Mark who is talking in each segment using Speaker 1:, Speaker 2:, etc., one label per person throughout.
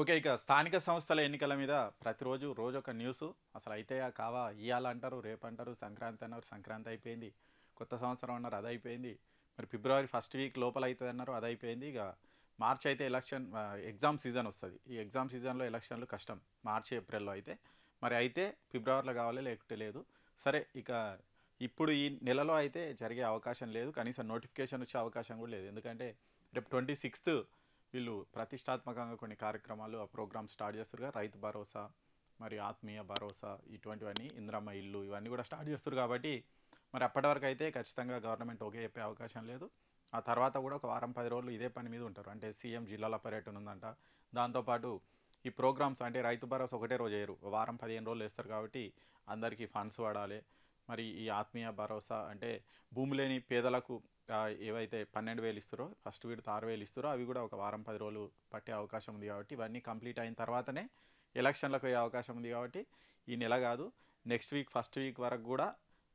Speaker 1: Okay. ఇక స్థానిక సంస్థల ఎన్నికల మీద ప్రతిరోజు రోజొక న్యూసు. అసలయితయా? కావా? ఇయ్యాలంటారు, రేపంటారు, సంక్రాంతి అన్నారు, సంక్రాంతి అయిపోయింది. కొత్త సంవత్సరం అన్నారు, అదయిపోయింది. మరి ఫిబ్రవరి ఫస్ట్ వీక్ లోపల అయితదన్నారు, అదయిపోయింది. ఇక మార్చ్ అయితే ఎగ్జామ్ సీజన్ వస్తది. ఈ ఎగ్జామ్ సీజన్‌లో ఎలక్షన్‌లు కష్టం. మార్చి, ఏప్రిల్‌లో అయితే. మరి అయితే ఫిబ్రవరిలో కావాలి, లేకపోతే లేదు. సరే ఇక ఇప్పుడు ఈ నెలలో అయితే జరిగే అవకాశం లేదు. కనీసం నోటిఫికేషన్ వచ్చే అవకాశం కూడా లేదు. ఎందుకంటే రేపు 26థ్ వీళ్ళు ప్రతిష్టాత్మకంగా కొన్ని కార్యక్రమాలు, ఆ ప్రోగ్రామ్ స్టార్ట్ చేస్తుర్రుగా. రైతు భరోసా, మరి ఆత్మీయ భరోసా ఇటువంటివన్నీ, ఇందిరమ్మ ఇల్లు ఇవన్నీ కూడా స్టార్ట్ చేస్తుర్రు కాబట్టి మరి అప్పటి వరకు అయితే ఖచ్చితంగా గవర్నమెంట్ ఓకే చెప్పే అవకాశం లేదు. ఆ తర్వాత కూడా ఒక వారం 10 రోజులు ఇదే పని మీద ఉంటారు. అంటే సీఎం జిల్లాల పర్యటన ఉందంట. దాంతోపాటు ఈ ప్రోగ్రామ్స్ అంటే రైతు భరోసా ఒకటే రోజు వేయరు, వారం 15 రోజులు వేస్తారు కాబట్టి అందరికీ ఫండ్స్ పడాలి. మరి ఈ ఆత్మీయ భరోసా అంటే భూమి లేని పేదలకు ఏవైతే 12,000 ఇస్తారో, ఫస్ట్ విడత 6,000 ఇస్తారో అవి కూడా ఒక వారం 10 రోజులు పట్టే అవకాశం ఉంది కాబట్టి ఇవన్నీ కంప్లీట్ అయిన తర్వాతనే ఎలక్షన్లకు అయ్యే అవకాశం ఉంది కాబట్టి ఈ నెల కాదు, నెక్స్ట్ వీక్ ఫస్ట్ వీక్ వరకు కూడా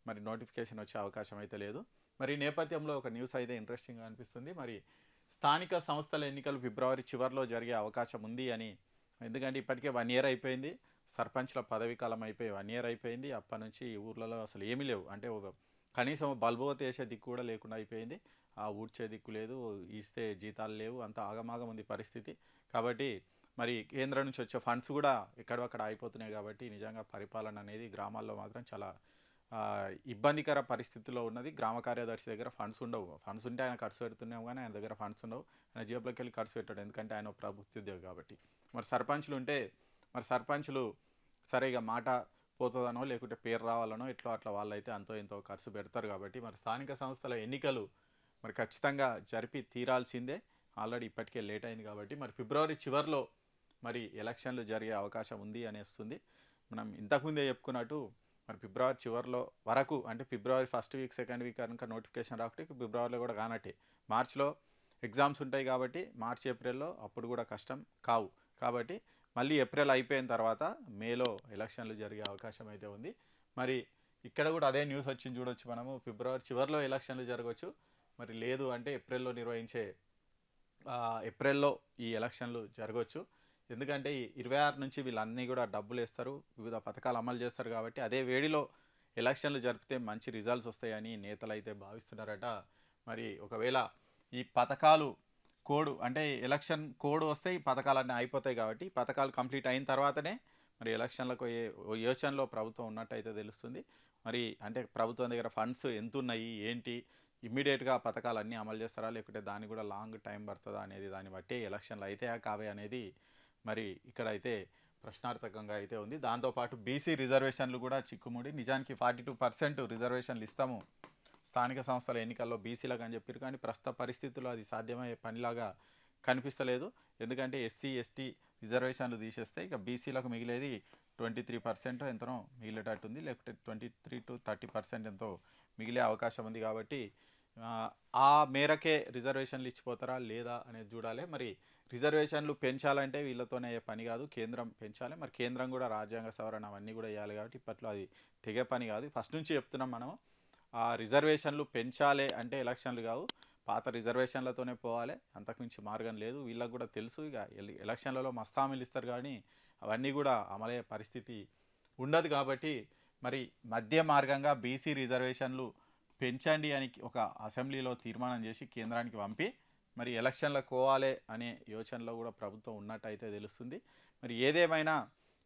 Speaker 1: మరి నోటిఫికేషన్ వచ్చే అవకాశం అయితే లేదు. మరి ఈ నేపథ్యంలో ఒక న్యూస్ అయితే ఇంట్రెస్టింగ్గా అనిపిస్తుంది. మరి స్థానిక సంస్థల ఎన్నికలు ఫిబ్రవరి చివరిలో జరిగే అవకాశం ఉంది అని. ఎందుకంటే ఇప్పటికే 1 ఇయర్ అయిపోయింది. సర్పంచ్ల పదవీ కాలం అయిపోయి 1 ఇయర్ అయిపోయింది. అప్పటి నుంచి ఊర్లలో అసలు ఏమీ లేవు. అంటే ఒక కనీసం బల్బోత వేసే దిక్కు కూడా లేకుండా అయిపోయింది. ఆ ఊడ్చే దిక్కు లేదు, ఇస్తే జీతాలు లేవు, అంత ఆగమాగం ఉంది పరిస్థితి. కాబట్టి మరి కేంద్రం నుంచి వచ్చే ఫండ్స్ కూడా ఎక్కడొక్కడ అయిపోతున్నాయి కాబట్టి నిజంగా పరిపాలన అనేది గ్రామాల్లో మాత్రం చాలా ఇబ్బందికర పరిస్థితిలో ఉన్నది. గ్రామ కార్యదర్శి దగ్గర ఫండ్స్ ఉండవు. ఫండ్స్ ఉంటే ఆయన ఖర్చు పెడుతున్నాం కానీ ఆయన దగ్గర ఫండ్స్ ఉండవు. ఆయన జేబులోకి వెళ్ళి ఖర్చు పెట్టాడు, ఎందుకంటే ఆయన ప్రభుత్వ ఉద్యోగి కాబట్టి. మరి సర్పంచ్లు ఉంటే మరి సర్పంచ్లు సరే ఇక మాట పోతుందనో లేకుంటే పేరు రావాలనో ఇట్లా అట్లా వాళ్ళైతే అంతో ఎంతో ఖర్చు పెడతారు కాబట్టి మరి స్థానిక సంస్థల ఎన్నికలు మరి ఖచ్చితంగా జరిపి తీరాల్సిందే. ఆల్రెడీ ఇప్పటికే లేట్ అయింది కాబట్టి మరి ఫిబ్రవరి చివరిలో మరి ఎలక్షన్లు జరిగే అవకాశం ఉంది అనేస్తుంది. మనం ఇంతకుముందే చెప్పుకున్నట్టు మరి ఫిబ్రవరి చివరిలో వరకు అంటే ఫిబ్రవరి ఫస్ట్ వీక్ సెకండ్ వీక్ కనుక నోటిఫికేషన్ రాకుంటే ఫిబ్రవరిలో కూడా కానట్టే. మార్చ్లో ఎగ్జామ్స్ ఉంటాయి కాబట్టి మార్చ్ ఏప్రిల్లో అప్పుడు కూడా కష్టం కావు. కాబట్టి మళ్ళీ ఏప్రిల్ అయిపోయిన తర్వాత మేలో ఎలక్షన్లు జరిగే అవకాశం అయితే ఉంది. మరి ఇక్కడ కూడా అదే న్యూస్ వచ్చింది చూడొచ్చు మనము. ఫిబ్రవరి చివరిలో ఎలక్షన్లు జరగవచ్చు, మరి లేదు అంటే ఏప్రిల్లో ఈ ఎలక్షన్లు జరగవచ్చు. ఎందుకంటే ఈ 26 నుంచి వీళ్ళన్నీ కూడా డబ్బులు వేస్తారు, వివిధ పథకాలు అమలు చేస్తారు కాబట్టి అదే వేడిలో ఎలక్షన్లు జరిపితే మంచి రిజల్ట్స్ వస్తాయని నేతలు అయితే భావిస్తున్నారట. మరి ఒకవేళ ఈ పథకాలు కోడ్ అంటే ఎలక్షన్ కోడ్ వస్తే ఈ పథకాలన్నీ అయిపోతాయి కాబట్టి ఈ పథకాలు కంప్లీట్ అయిన తర్వాతనే మరి ఎలక్షన్లకు యోచనలో ప్రభుత్వం ఉన్నట్టయితే తెలుస్తుంది. మరి అంటే ప్రభుత్వం దగ్గర ఫండ్స్ ఎంత ఉన్నాయి ఏంటి, ఇమ్మీడియట్గా పథకాలన్నీ అమలు చేస్తారా లేకుంటే దానికి కూడా లాంగ్ టైం పడుతుందా అనేది దాన్ని బట్టి ఎలక్షన్లు అయితాయా కావే అనేది మరి ఇక్కడైతే ప్రశ్నార్థకంగా అయితే ఉంది. దాంతోపాటు బీసీ రిజర్వేషన్లు కూడా చిక్కుముడి. నిజానికి 42% రిజర్వేషన్లు ఇస్తాము స్థానిక సంస్థల ఎన్నికల్లో బీసీలకు అని చెప్పారు కానీ ప్రస్తుత పరిస్థితుల్లో అది సాధ్యమయ్యే పనిలాగా కనిపిస్తలేదు. ఎందుకంటే ఎస్సీ ఎస్టీ రిజర్వేషన్లు తీసేస్తే ఇక బీసీలకు మిగిలేది 23% ఎంతనో మిగిలేటట్టుంది, లేకపోతే 23 to 30% ఎంతో మిగిలే అవకాశం ఉంది. కాబట్టి ఆ మేరకే రిజర్వేషన్లు ఇచ్చిపోతారా లేదా అనేది చూడాలి. మరి రిజర్వేషన్లు పెంచాలంటే వీళ్ళతోనే పని కాదు, కేంద్రం పెంచాలి. మరి కేంద్రం కూడా రాజ్యాంగ సవరణ అవన్నీ కూడా వేయాలి కాబట్టి ఇప్పట్లో అది తెగే పని కాదు. ఫస్ట్ నుంచి చెప్తున్నాం మనము, ఆ రిజర్వేషన్లు పెంచాలి అంటే ఎలక్షన్లు కావు, పాత రిజర్వేషన్లతోనే పోవాలి, అంతకుమించి మార్గం లేదు. వీళ్ళకి కూడా తెలుసు ఇక ఎలక్షన్లలో మస్తామీలు ఇస్తారు కానీ అవన్నీ కూడా అమలయ్యే పరిస్థితి ఉండదు. కాబట్టి మరి మధ్య మార్గంగా బీసీ రిజర్వేషన్లు పెంచండి అని ఒక అసెంబ్లీలో తీర్మానం చేసి కేంద్రానికి పంపి మరి ఎలక్షన్లకు పోవాలి అనే యోచనలో కూడా ప్రభుత్వం ఉన్నట్టయితే తెలుస్తుంది. మరి ఏదేమైనా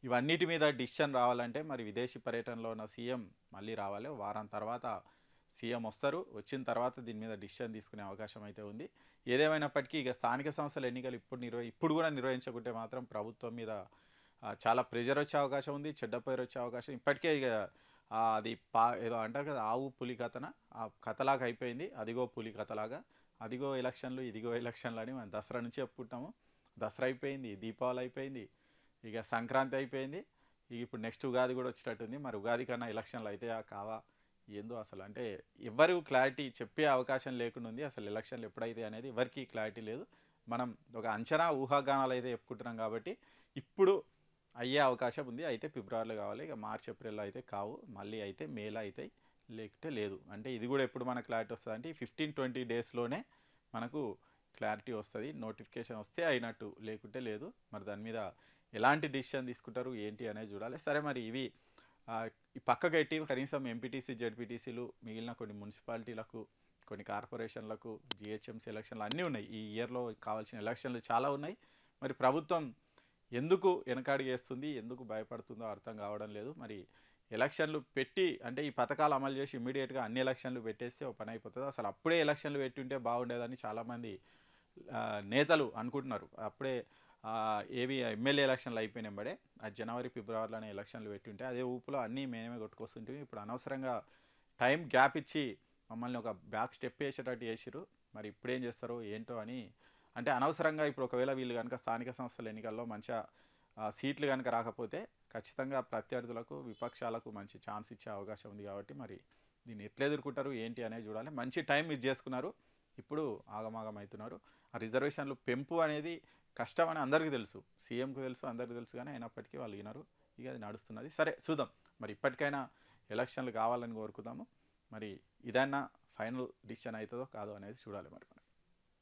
Speaker 1: ఇవన్నిటి మీద డిసిషన్ రావాలంటే మరి విదేశీ పర్యటనలో ఉన్న సీఎం మళ్ళీ రావాలి. వారం తర్వాత సీఎం వస్తారు, వచ్చిన తర్వాత దీని మీద డిసిషన్ తీసుకునే అవకాశం అయితే ఉంది. ఏదేమైనప్పటికీ ఇక స్థానిక సంస్థల ఎన్నికలు ఇప్పుడు కూడా నిర్వహించకుంటే మాత్రం ప్రభుత్వం మీద చాలా ప్రెజర్ వచ్చే అవకాశం ఉంది, చెడ్డ పేరు వచ్చే అవకాశం. ఇప్పటికే ఇక అది ఏదో అంటారు కదా, ఆవు పులి కథన, ఆ కథలాగా అయిపోయింది. అదిగో పులి కథలాగా, అదిగో ఎలక్షన్లు ఇదిగో ఎలక్షన్లు అని మనం దసరా నుంచి చెప్పుకుంటాము. దసరా అయిపోయింది, దీపావళి అయిపోయింది, ఇక సంక్రాంతి అయిపోయింది, ఇక ఇప్పుడు నెక్స్ట్ ఉగాది కూడా వచ్చేటట్టుంది. మరి ఉగాది కన్నా ఎలక్షన్లు అయితే కావా ఏందో అసలు, అంటే ఎవరు క్లారిటీ చెప్పే అవకాశం లేకుండా ఉంది. అసలు ఎలక్షన్లు ఎప్పుడైతే అనేది ఎవరికి క్లారిటీ లేదు. మనం ఒక అంచనా ఊహాగానాలు అయితే చెప్పుకుంటున్నాం కాబట్టి ఇప్పుడు అయ్యే అవకాశం ఉంది. అయితే ఫిబ్రవరిలో కావాలి, ఇక మార్చ్ ఏప్రిల్లో అయితే కావు, మళ్ళీ అయితే మేలో అవుతాయి, లేకపోతే లేదు. అంటే ఇది కూడా ఎప్పుడు మనకు క్లారిటీ వస్తుంది అంటే 15-20 డేస్లోనే మనకు క్లారిటీ వస్తుంది, నోటిఫికేషన్ వస్తే అయినట్టు, లేకుంటే లేదు. మరి దాని మీద ఎలాంటి డిసిషన్ తీసుకుంటారు ఏంటి అనేది చూడాలి. సరే, మరి ఇవి ఈ పక్కకెట్టి కనీసం ఎంపీటీసీ జెడ్పీటీసీలు మిగిలిన కొన్ని మున్సిపాలిటీలకు, కొన్ని కార్పొరేషన్లకు, జిహెచ్ఎంసీ ఎలక్షన్లు అన్నీ ఉన్నాయి. ఈ ఇయర్లో కావాల్సిన ఎలక్షన్లు చాలా ఉన్నాయి. మరి ప్రభుత్వం ఎందుకు వెనకడుగు వేస్తుంది, ఎందుకు భయపడుతుందో అర్థం కావడం లేదు. మరి ఎలక్షన్లు పెట్టి అంటే ఈ పథకాలు అమలు చేసి ఇమ్మీడియట్గా అన్ని ఎలక్షన్లు పెట్టేస్తే ఒక పని అయిపోతుంది. అసలు అప్పుడే ఎలక్షన్లు పెట్టి ఉంటే బాగుండేదని చాలామంది నేతలు అనుకుంటున్నారు. అప్పుడే ఏవి ఎమ్మెల్యే ఎలక్షన్లు అయిపోయినాంబడే జనవరి ఫిబ్రవరిలోనే ఎలక్షన్లు పెట్టి ఉంటే అదే ఊపులో అన్నీ మేమే కొట్టుకొస్తుంటే ఇప్పుడు అనవసరంగా టైం గ్యాప్ ఇచ్చి మమ్మల్ని ఒక బ్యాక్ స్టెప్ వేసేటట్టు చేసిరు. మరి ఇప్పుడేం చేస్తారో ఏంటో అని, అంటే అనవసరంగా ఇప్పుడు ఒకవేళ వీళ్ళు కనుక స్థానిక సంస్థల ఎన్నికల్లో మంచిగా సీట్లు కనుక రాకపోతే ఖచ్చితంగా ప్రత్యర్థులకు, విపక్షాలకు మంచి ఛాన్స్ ఇచ్చే అవకాశం ఉంది. కాబట్టి మరి దీన్ని ఎట్లా ఎదుర్కొంటారు ఏంటి అనేది చూడాలి. మంచి టైం మిస్ చేసుకున్నారు, ఇప్పుడు ఆగమాగం అవుతున్నారు. ఆ రిజర్వేషన్లు పెంపు అనేది కష్టం అని అందరికీ తెలుసు, సీఎంకు తెలుసు, అందరికీ తెలుసు. కానీ అయినప్పటికీ వాళ్ళు వినరు. ఇక అది నడుస్తున్నది. సరే, చూద్దాం. మరి ఇప్పటికైనా ఎలక్షన్లు కావాలని కోరుకుందాము. మరి ఇదన్నా ఫైనల్ డిసిషన్ అవుతుందో కాదో అనేది చూడాలి మరి.